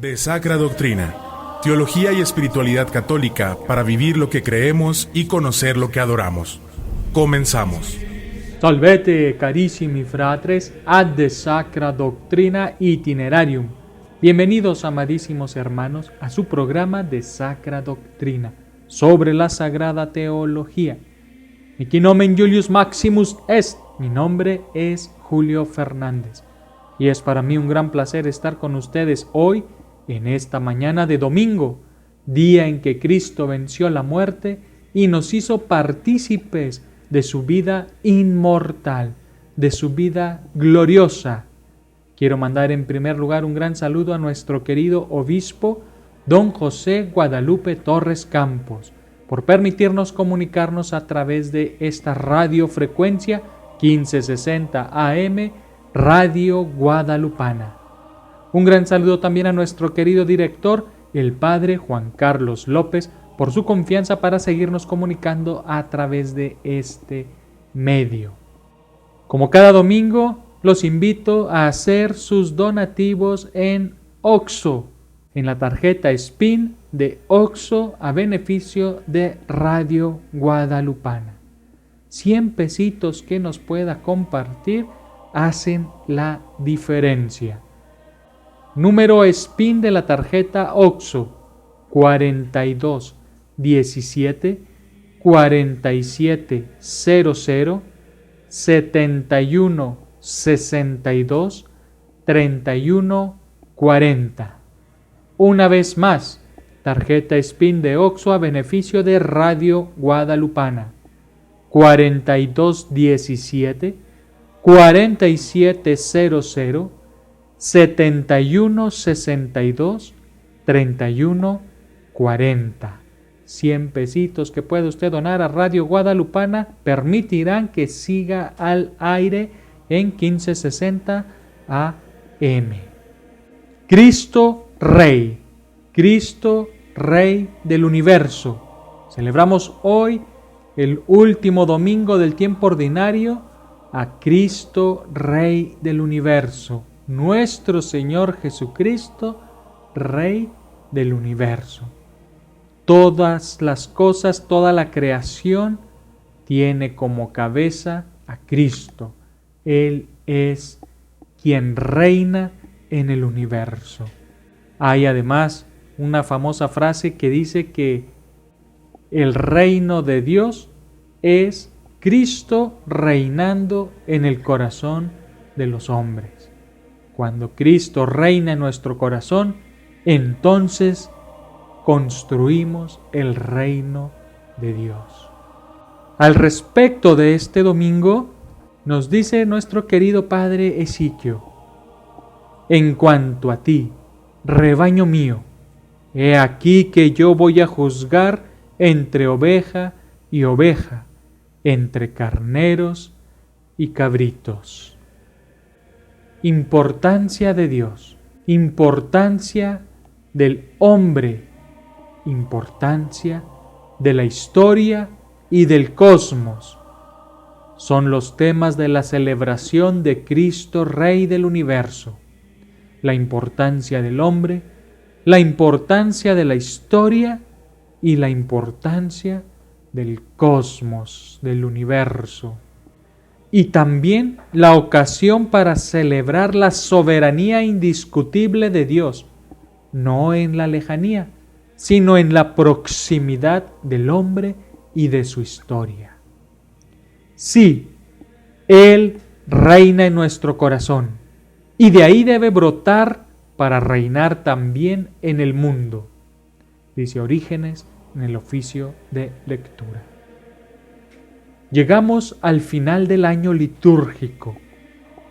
De Sacra Doctrina, teología y espiritualidad católica para vivir lo que creemos y conocer lo que adoramos. Comenzamos. Salvete, carissimi fratres, ad de Sacra Doctrina Itinerarium. Bienvenidos, amadísimos hermanos, a su programa de Sacra Doctrina, sobre la Sagrada Teología. Mihi nomen Julius Maximus est. Mi nombre es Julio Fernández. Y es para mí un gran placer estar con ustedes hoy, en esta mañana de domingo, día en que Cristo venció la muerte y nos hizo partícipes de su vida inmortal, de su vida gloriosa. Quiero mandar en primer lugar un gran saludo a nuestro querido obispo, don José Guadalupe Torres Campos, por permitirnos comunicarnos a través de esta radiofrecuencia 1560 AM, Radio Guadalupana. Un gran saludo también a nuestro querido director, el padre Juan Carlos López, por su confianza para seguirnos comunicando a través de este medio. Como cada domingo, los invito a hacer sus donativos en OXXO, en la tarjeta SPIN de OXXO a beneficio de Radio Guadalupana. 100 pesitos que nos pueda compartir hacen la diferencia. Número SPIN de la tarjeta OXXO 42 17 47 00 71 62 31 40. Una vez más, tarjeta SPIN de OXXO a beneficio de Radio Guadalupana 42 17 47 00 71 62 31 40. 100 pesitos que puede usted donar a Radio Guadalupana permitirán que siga al aire en 1560 AM. Cristo Rey del universo. Celebramos hoy, el último domingo del tiempo ordinario, a Cristo Rey del universo. Nuestro Señor Jesucristo, Rey del universo. Todas las cosas, toda la creación tiene como cabeza a Cristo. Él es quien reina en el universo. Hay además una famosa frase que dice que el reino de Dios es Cristo reinando en el corazón de los hombres. Cuando Cristo reina en nuestro corazón, entonces construimos el reino de Dios. Al respecto de este domingo, nos dice nuestro querido padre Ezequiel: en cuanto a ti, rebaño mío, he aquí que yo voy a juzgar entre oveja y oveja, entre carneros y cabritos. Importancia de Dios, importancia del hombre, importancia de la historia y del cosmos. Son los temas de la celebración de Cristo Rey del universo. La importancia del hombre, la importancia de la historia y la importancia del cosmos, del universo. Y también la ocasión para celebrar la soberanía indiscutible de Dios, no en la lejanía, sino en la proximidad del hombre y de su historia. Sí, Él reina en nuestro corazón, y de ahí debe brotar para reinar también en el mundo, dice Orígenes en el oficio de lectura. Llegamos al final del año litúrgico,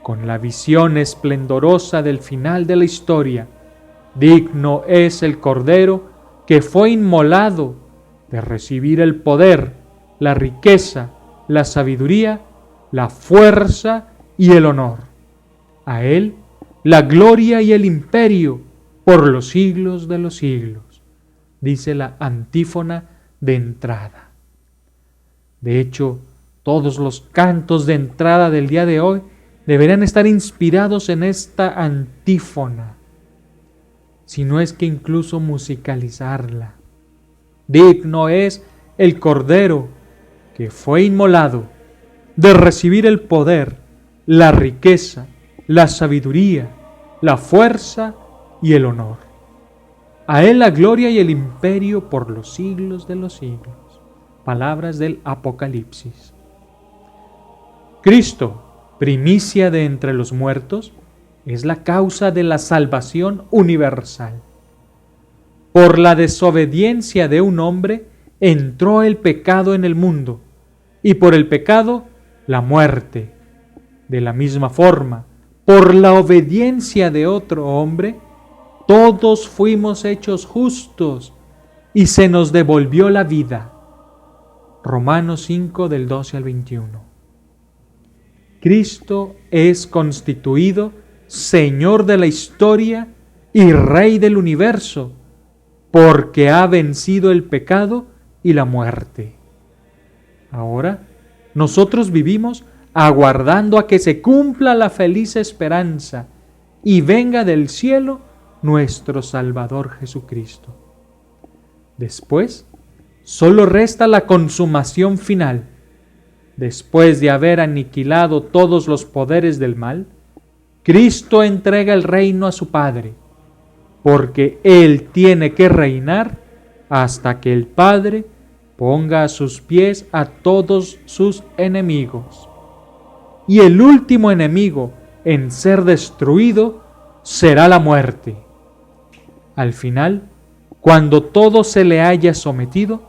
con la visión esplendorosa del final de la historia. Digno es el Cordero que fue inmolado de recibir el poder, la riqueza, la sabiduría, la fuerza y el honor. A Él la gloria y el imperio por los siglos de los siglos, dice la antífona de entrada. De hecho, todos los cantos de entrada del día de hoy deberían estar inspirados en esta antífona. sino es que incluso musicalizarla. Digno es el Cordero que fue inmolado de recibir el poder, la riqueza, la sabiduría, la fuerza y el honor. A Él la gloria y el imperio por los siglos de los siglos. Palabras del Apocalipsis. Cristo, primicia de entre los muertos, es la causa de la salvación universal. Por la desobediencia de un hombre entró el pecado en el mundo, y por el pecado la muerte. De la misma forma, por la obediencia de otro hombre, todos fuimos hechos justos y se nos devolvió la vida. Romanos 5 del 12 al 21. Cristo es constituido Señor de la historia y Rey del universo, porque ha vencido el pecado y la muerte. Ahora, nosotros vivimos aguardando a que se cumpla la feliz esperanza y venga del cielo nuestro Salvador Jesucristo. Después, solo resta la consumación final. Después de haber aniquilado todos los poderes del mal, Cristo entrega el reino a su Padre, porque Él tiene que reinar hasta que el Padre ponga a sus pies a todos sus enemigos. Y el último enemigo en ser destruido será la muerte. Al final, cuando todo se le haya sometido,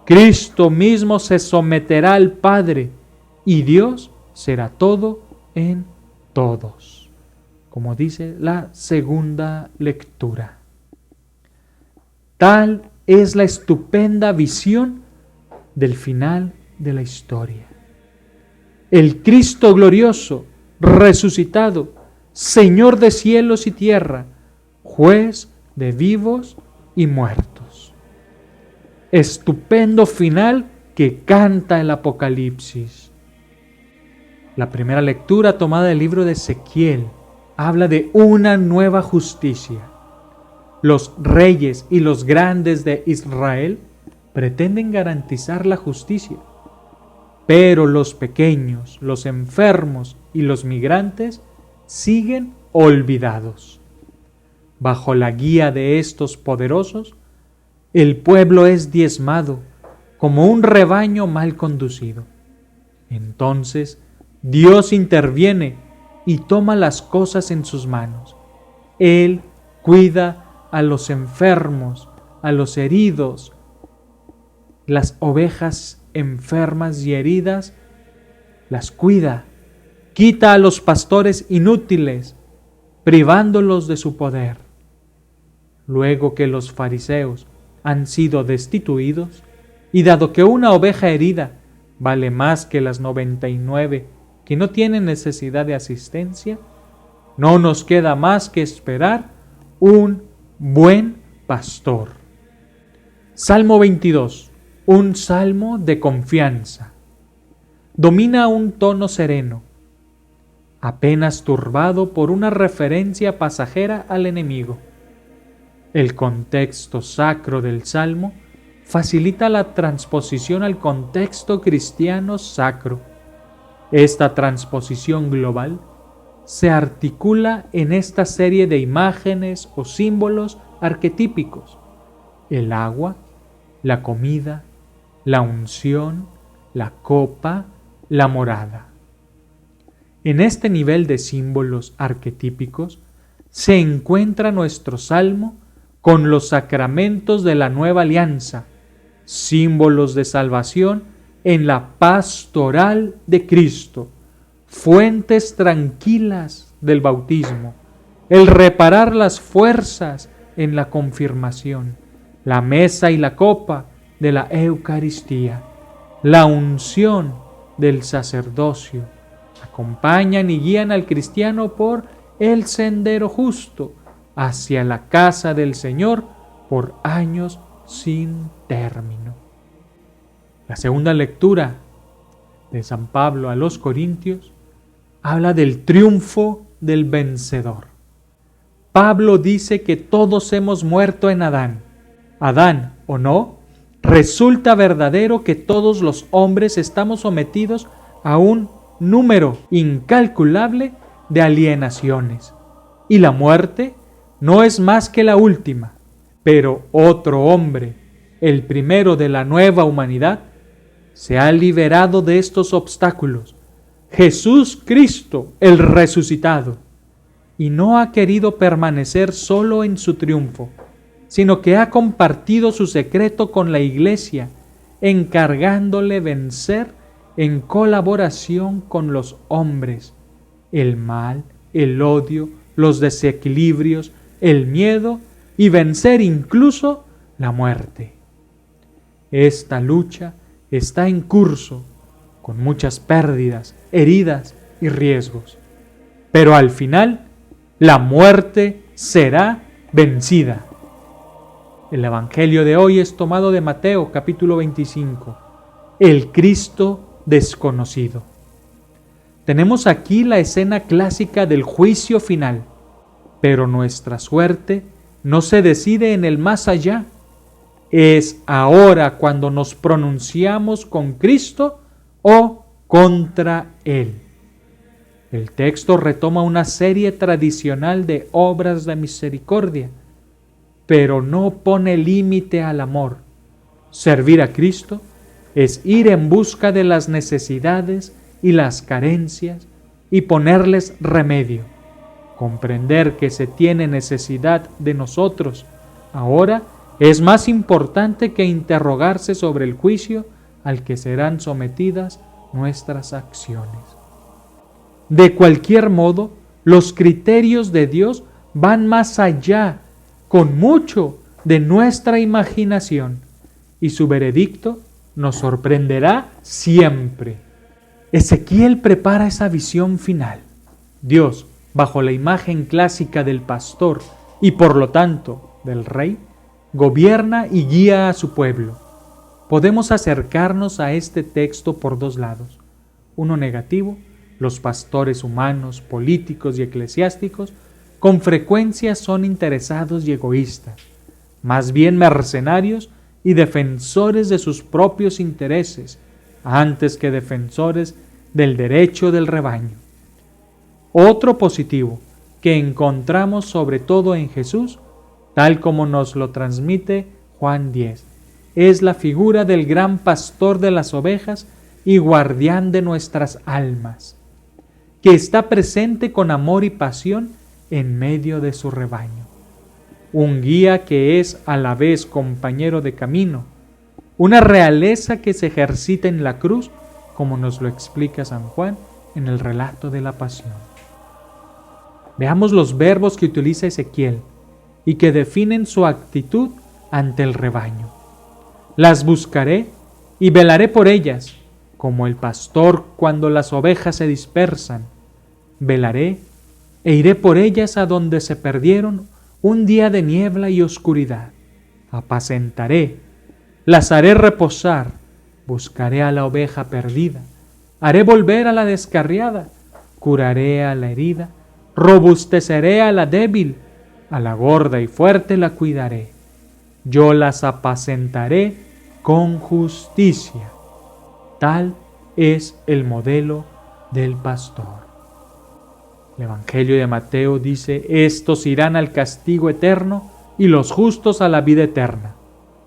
Cristo mismo se someterá al Padre y Dios será todo en todos, como dice la segunda lectura. Tal es la estupenda visión del final de la historia. El Cristo glorioso, resucitado, Señor de cielos y tierra, juez de vivos y muertos. Estupendo final que canta el Apocalipsis. La primera lectura tomada del libro de Ezequiel habla de una nueva justicia. Los reyes y los grandes de Israel pretenden garantizar la justicia, pero los pequeños, los enfermos y los migrantes siguen olvidados. Bajo la guía de estos poderosos, el pueblo es diezmado como un rebaño mal conducido. Entonces Dios interviene y toma las cosas en sus manos. Él cuida a los enfermos, a los heridos, las ovejas enfermas y heridas, las cuida. Quita a los pastores inútiles, privándolos de su poder. Luego que los fariseos han sido destituidos, y dado que una oveja herida vale más que las 99 que no tienen necesidad de asistencia, no nos queda más que esperar un buen pastor. Salmo 22, un salmo de confianza. Domina un tono sereno, apenas turbado por una referencia pasajera al enemigo. El contexto sacro del salmo facilita la transposición al contexto cristiano sacro. Esta transposición global se articula en esta serie de imágenes o símbolos arquetípicos: el agua, la comida, la unción, la copa, la morada. En este nivel de símbolos arquetípicos se encuentra nuestro salmo con los sacramentos de la nueva alianza, símbolos de salvación en la pastoral de Cristo, fuentes tranquilas del bautismo, el reparar las fuerzas en la confirmación, la mesa y la copa de la Eucaristía, la unción del sacerdocio, acompañan y guían al cristiano por el sendero justo hacia la casa del Señor por años sin término. La segunda lectura de San Pablo a los Corintios habla del triunfo del vencedor. Pablo dice que todos hemos muerto en Adán. Adán o no, resulta verdadero que todos los hombres estamos sometidos a un número incalculable de alienaciones. Y la muerte no es más que la última, pero otro hombre, el primero de la nueva humanidad, se ha liberado de estos obstáculos, Jesús Cristo, el resucitado, y no ha querido permanecer solo en su triunfo, sino que ha compartido su secreto con la Iglesia, encargándole vencer en colaboración con los hombres el mal, el odio, los desequilibrios, el miedo y vencer incluso la muerte. Esta lucha está en curso, con muchas pérdidas, heridas y riesgos. Pero al final, la muerte será vencida. El Evangelio de hoy es tomado de Mateo, capítulo 25, el Cristo desconocido. Tenemos aquí la escena clásica del juicio final, pero nuestra suerte no se decide en el más allá. Es ahora cuando nos pronunciamos con Cristo o contra Él. El texto retoma una serie tradicional de obras de misericordia, pero no pone límite al amor. Servir a Cristo es ir en busca de las necesidades y las carencias y ponerles remedio. Comprender que se tiene necesidad de nosotros ahora es más importante que interrogarse sobre el juicio al que serán sometidas nuestras acciones. De cualquier modo, los criterios de Dios van más allá, con mucho, de nuestra imaginación, y su veredicto nos sorprenderá siempre. Ezequiel prepara esa visión final. Dios, bajo la imagen clásica del pastor y por lo tanto del rey, gobierna y guía a su pueblo. Podemos acercarnos a este texto por dos lados. Uno negativo: los pastores humanos, políticos y eclesiásticos con frecuencia son interesados y egoístas, más bien mercenarios y defensores de sus propios intereses, antes que defensores del derecho del rebaño. Otro positivo que encontramos sobre todo en Jesús, tal como nos lo transmite Juan 10, es la figura del gran pastor de las ovejas y guardián de nuestras almas, que está presente con amor y pasión en medio de su rebaño. Un guía que es a la vez compañero de camino, una realeza que se ejercita en la cruz, como nos lo explica San Juan en el relato de la pasión. Veamos los verbos que utiliza Ezequiel y que definen su actitud ante el rebaño. Las buscaré y velaré por ellas, como el pastor cuando las ovejas se dispersan. Velaré e iré por ellas a donde se perdieron un día de niebla y oscuridad. Apacentaré, las haré reposar, buscaré a la oveja perdida, haré volver a la descarriada, curaré a la herida, robusteceré a la débil, a la gorda y fuerte la cuidaré. Yo las apacentaré con justicia. Tal es el modelo del pastor. El Evangelio de Mateo dice: estos irán al castigo eterno y los justos a la vida eterna.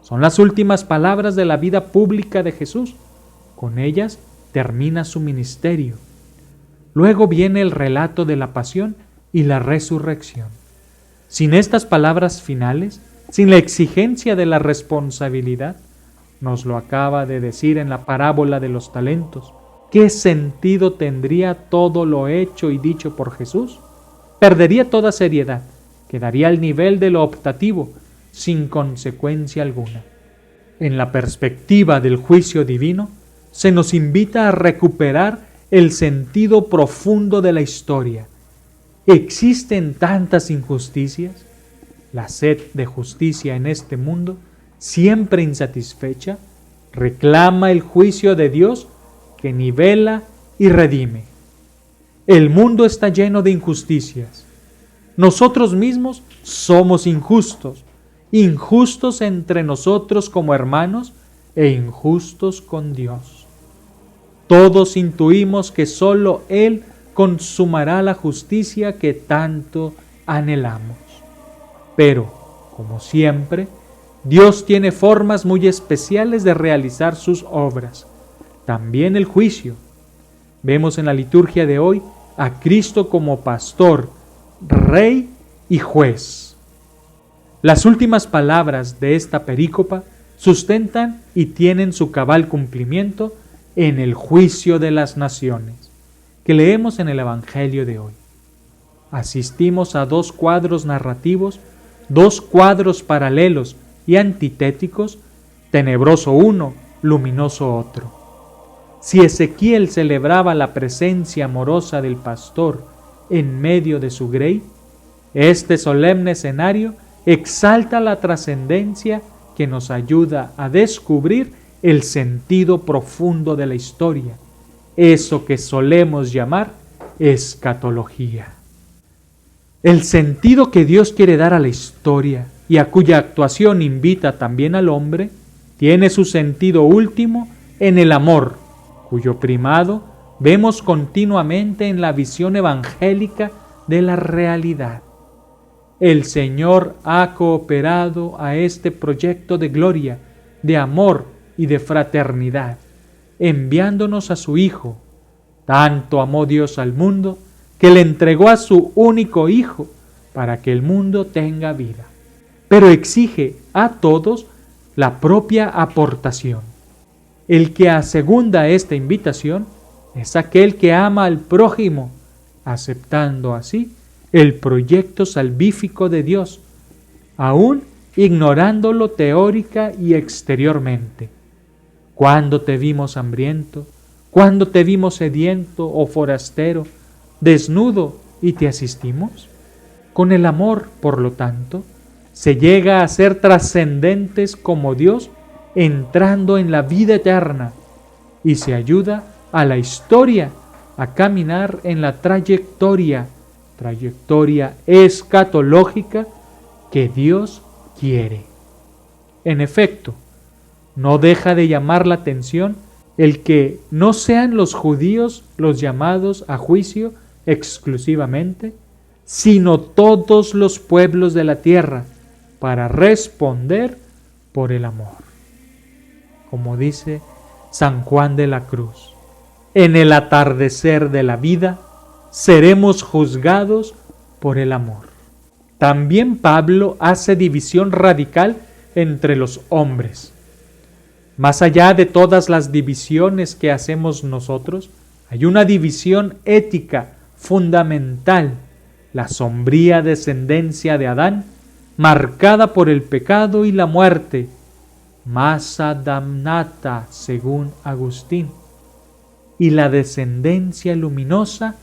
Son las últimas palabras de la vida pública de Jesús. Con ellas termina su ministerio. Luego viene el relato de la pasión y la resurrección. Sin estas palabras finales, sin la exigencia de la responsabilidad, nos lo acaba de decir en la parábola de los talentos, ¿qué sentido tendría todo lo hecho y dicho por Jesús? Perdería toda seriedad, quedaría al nivel de lo optativo, sin consecuencia alguna. En la perspectiva del juicio divino, se nos invita a recuperar el sentido profundo de la historia. ¿Existen tantas injusticias? La sed de justicia en este mundo, siempre insatisfecha, reclama el juicio de Dios que nivela y redime. El mundo está lleno de injusticias. nosotros mismos somos injustos, injustos entre nosotros como hermanos e injustos con Dios. Todos intuimos que solo Él consumará la justicia que tanto anhelamos. Pero, como siempre, Dios tiene formas muy especiales de realizar sus obras, también el juicio. Vemos en la liturgia de hoy a Cristo como pastor, rey y juez. Las últimas palabras de esta perícopa sustentan y tienen su cabal cumplimiento en el juicio de las naciones, que leemos en el Evangelio de hoy. Asistimos a dos cuadros narrativos, dos cuadros paralelos y antitéticos, tenebroso uno, luminoso otro. Si Ezequiel celebraba la presencia amorosa del pastor en medio de su grey, este solemne escenario exalta la trascendencia que nos ayuda a descubrir el sentido profundo de la historia, eso que solemos llamar escatología. El sentido que Dios quiere dar a la historia y a cuya actuación invita también al hombre, tiene su sentido último en el amor, cuyo primado vemos continuamente en la visión evangélica de la realidad. El Señor ha cooperado a este proyecto de gloria, de amor y de fraternidad, enviándonos a su Hijo. Tanto amó Dios al mundo, que le entregó a su único Hijo, para que el mundo tenga vida. Pero exige a todos la propia aportación. El que asegunda esta invitación es aquel que ama al prójimo, aceptando así el proyecto salvífico de Dios, aún ignorándolo teórica y exteriormente. ¿Cuándo te vimos hambriento? ¿Cuándo te vimos sediento o forastero, desnudo y te asistimos? Con el amor, por lo tanto, se llega a ser trascendentes como Dios, entrando en la vida eterna, y se ayuda a la historia a caminar en la trayectoria escatológica que Dios quiere. En efecto, no deja de llamar la atención el que no sean los judíos los llamados a juicio exclusivamente, sino todos los pueblos de la tierra, para responder por el amor. Como dice San Juan de la Cruz, en el atardecer de la vida seremos juzgados por el amor. También Pablo hace división radical entre los hombres. Más allá de todas las divisiones que hacemos nosotros, hay una división ética fundamental, la sombría descendencia de Adán, marcada por el pecado y la muerte, massa damnata, según Agustín, y la descendencia luminosa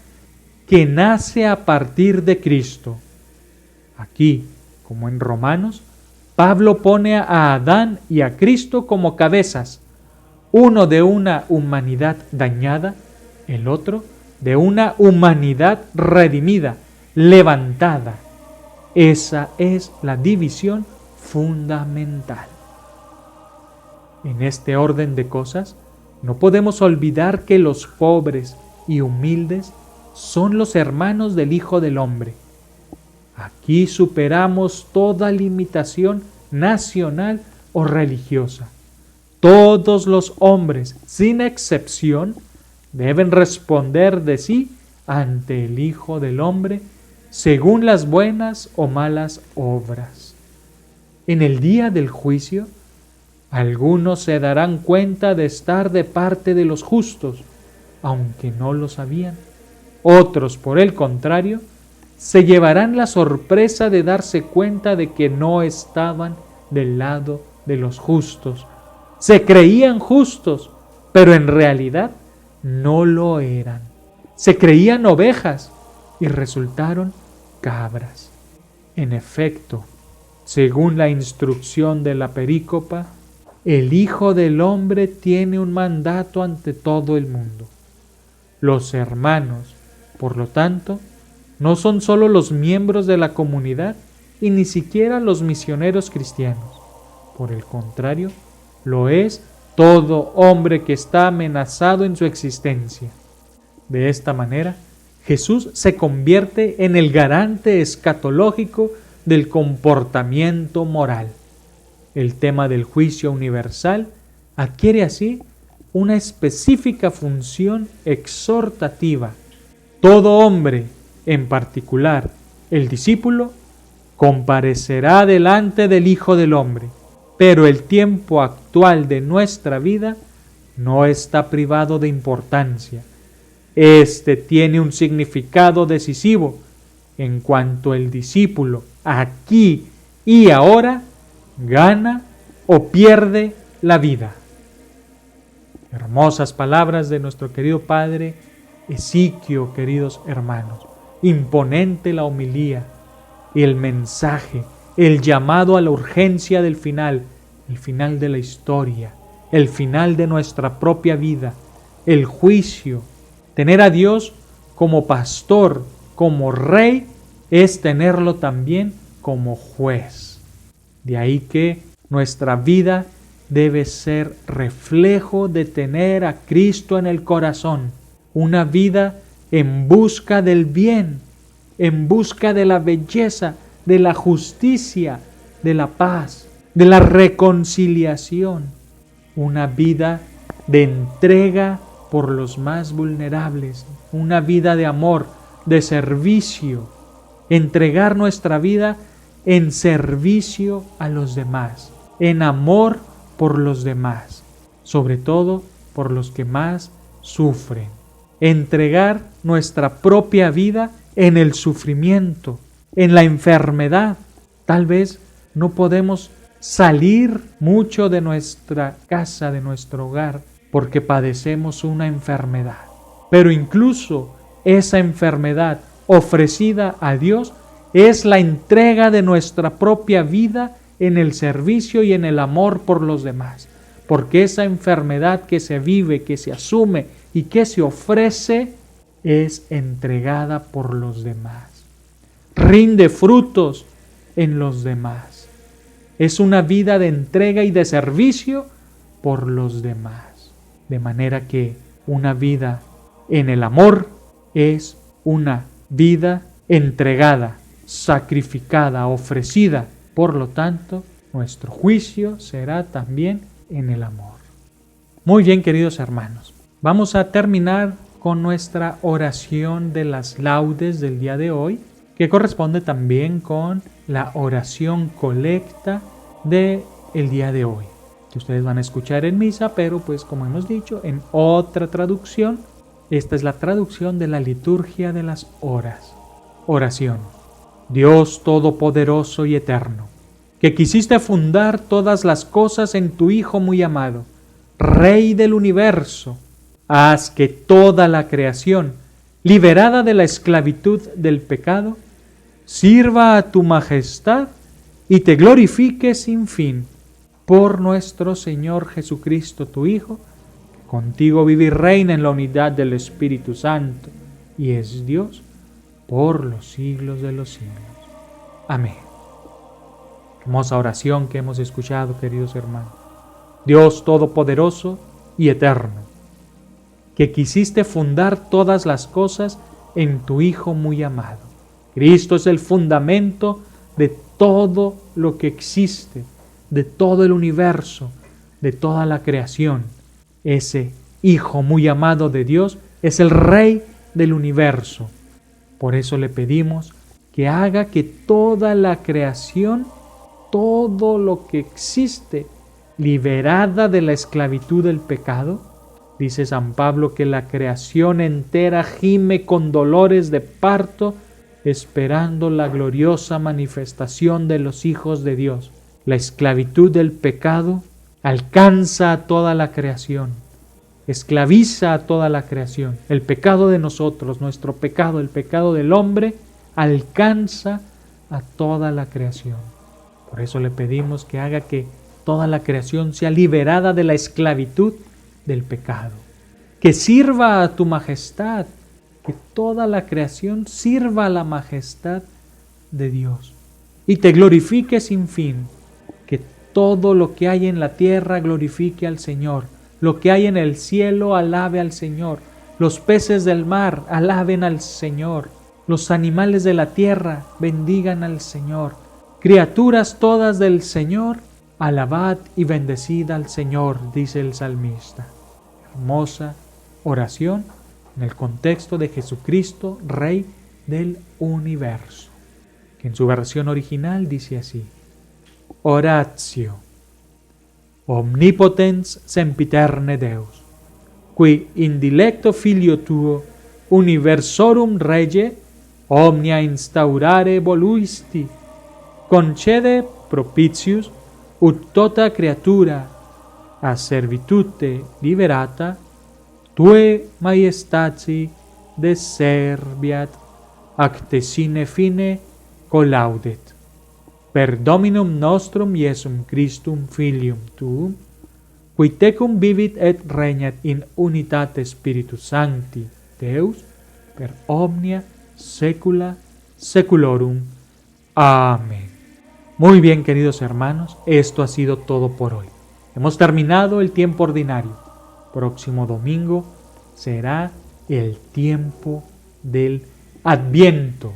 que nace a partir de Cristo. Aquí, como en Romanos, Pablo pone a Adán y a Cristo como cabezas, uno de una humanidad dañada, el otro de una humanidad redimida, levantada. Esa es la división fundamental. En este orden de cosas, no podemos olvidar que los pobres y humildes son los hermanos del Hijo del Hombre. Aquí superamos toda limitación nacional o religiosa. Todos los hombres, sin excepción, deben responder de sí ante el Hijo del Hombre según las buenas o malas obras. En el día del juicio, algunos se darán cuenta de estar de parte de los justos, aunque no lo sabían. Otros, por el contrario, se llevarán la sorpresa de darse cuenta de que no estaban del lado de los justos. Se creían justos, pero en realidad no lo eran. Se creían ovejas y resultaron cabras. En efecto, según la instrucción de la perícopa, el Hijo del Hombre tiene un mandato ante todo el mundo. Los hermanos, por lo tanto, no son solo los miembros de la comunidad y ni siquiera los misioneros cristianos. Por el contrario, lo es todo hombre que está amenazado en su existencia. De esta manera, Jesús se convierte en el garante escatológico del comportamiento moral. El tema del juicio universal adquiere así una específica función exhortativa. Todo hombre, en particular el discípulo, comparecerá delante del Hijo del Hombre, pero el tiempo actual de nuestra vida no está privado de importancia. Este tiene un significado decisivo en cuanto el discípulo aquí y ahora gana o pierde la vida. Hermosas palabras de nuestro querido Padre Ezequiel, queridos hermanos. Imponente la homilía y el mensaje, el llamado a la urgencia del final, el final de la historia, el final de nuestra propia vida, el juicio. Tener a Dios como pastor, como rey, es tenerlo también como juez. De ahí que nuestra vida debe ser reflejo de tener a Cristo en el corazón, una vida en busca del bien, en busca de la belleza, de la justicia, de la paz, de la reconciliación, una vida de entrega por los más vulnerables, una vida de amor, de servicio, entregar nuestra vida en servicio a los demás, en amor por los demás, sobre todo por los que más sufren. Entregar nuestra propia vida en el sufrimiento, en la enfermedad. Tal vez no podemos salir mucho de nuestra casa, de nuestro hogar, porque padecemos una enfermedad. Pero incluso esa enfermedad ofrecida a Dios es la entrega de nuestra propia vida en el servicio y en el amor por los demás. Porque esa enfermedad que se vive, que se asume y que se ofrece es entregada por los demás. Rinde frutos en los demás. Es una vida de entrega y de servicio por los demás. De manera que una vida en el amor es una vida entregada, sacrificada, ofrecida. Por lo tanto, nuestro juicio será también en el amor. Muy bien, queridos hermanos. Vamos a terminar con nuestra oración de las laudes del día de hoy, que corresponde también con la oración colecta del día de hoy, que ustedes van a escuchar en misa, pero pues como hemos dicho, en otra traducción. Esta es la traducción de la liturgia de las horas. Oración. Dios Todopoderoso y Eterno, que quisiste fundar todas las cosas en tu Hijo muy amado, Rey del universo, haz que toda la creación, liberada de la esclavitud del pecado, sirva a tu majestad y te glorifique sin fin. Por nuestro Señor Jesucristo, tu Hijo, que contigo vive y reina en la unidad del Espíritu Santo, y es Dios por los siglos de los siglos. Amén. Hermosa oración que hemos escuchado, queridos hermanos. Dios Todopoderoso y Eterno, que quisiste fundar todas las cosas en tu Hijo muy amado. Cristo es el fundamento de todo lo que existe, de todo el universo, de toda la creación. Ese Hijo muy amado de Dios es el Rey del universo. Por eso le pedimos que haga que toda la creación, todo lo que existe, liberada de la esclavitud del pecado, dice San Pablo que la creación entera gime con dolores de parto, esperando la gloriosa manifestación de los hijos de Dios. La esclavitud del pecado alcanza a toda la creación, esclaviza a toda la creación. El pecado de nosotros, nuestro pecado, el pecado del hombre, alcanza a toda la creación. Por eso le pedimos que haga que toda la creación sea liberada de la esclavitud del pecado, que sirva a tu majestad, que toda la creación sirva a la majestad de Dios y te glorifique sin fin, que todo lo que hay en la tierra glorifique al Señor, lo que hay en el cielo alabe al Señor, los peces del mar alaben al Señor, los animales de la tierra bendigan al Señor, criaturas todas del Señor, alabad y bendecid al Señor, dice el salmista. Hermosa oración en el contexto de Jesucristo, Rey del universo, que en su versión original dice así: Oratio omnipotens sempiterne Deus, qui in dilecto filio tuo universorum rege omnia instaurare voluisti, concede propitius ut tota creatura a servitute liberata tue maiestati deserviat ac te sine fine collaudet. Per Dominum nostrum Iesum Christum Filium tuum, qui tecum vivit et regnat in unitate Spiritus Sancti Deus, per omnia saecula saeculorum. Amén. Muy bien, queridos hermanos, esto ha sido todo por hoy. Hemos terminado el tiempo ordinario. Próximo domingo será el tiempo del Adviento,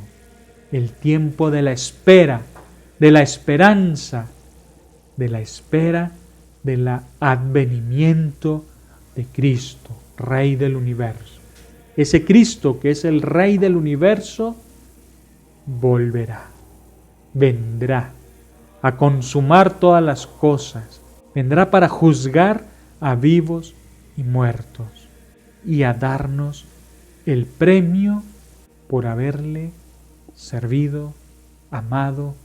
el tiempo de la espera, de la esperanza, de la espera del advenimiento de Cristo, Rey del universo. Ese Cristo que es el Rey del universo volverá, vendrá a consumar todas las cosas, vendrá para juzgar a vivos y muertos y a darnos el premio por haberle servido, amado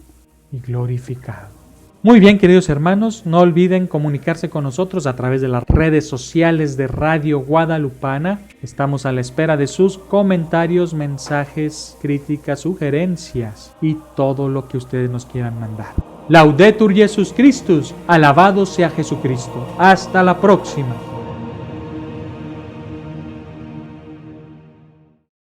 y glorificado. Muy bien, queridos hermanos, no olviden comunicarse con nosotros a través de las redes sociales de Radio Guadalupana. Estamos a la espera de sus comentarios, mensajes, críticas, sugerencias y todo lo que ustedes nos quieran mandar. Laudetur Jesus Christus, alabado sea Jesucristo. Hasta la próxima.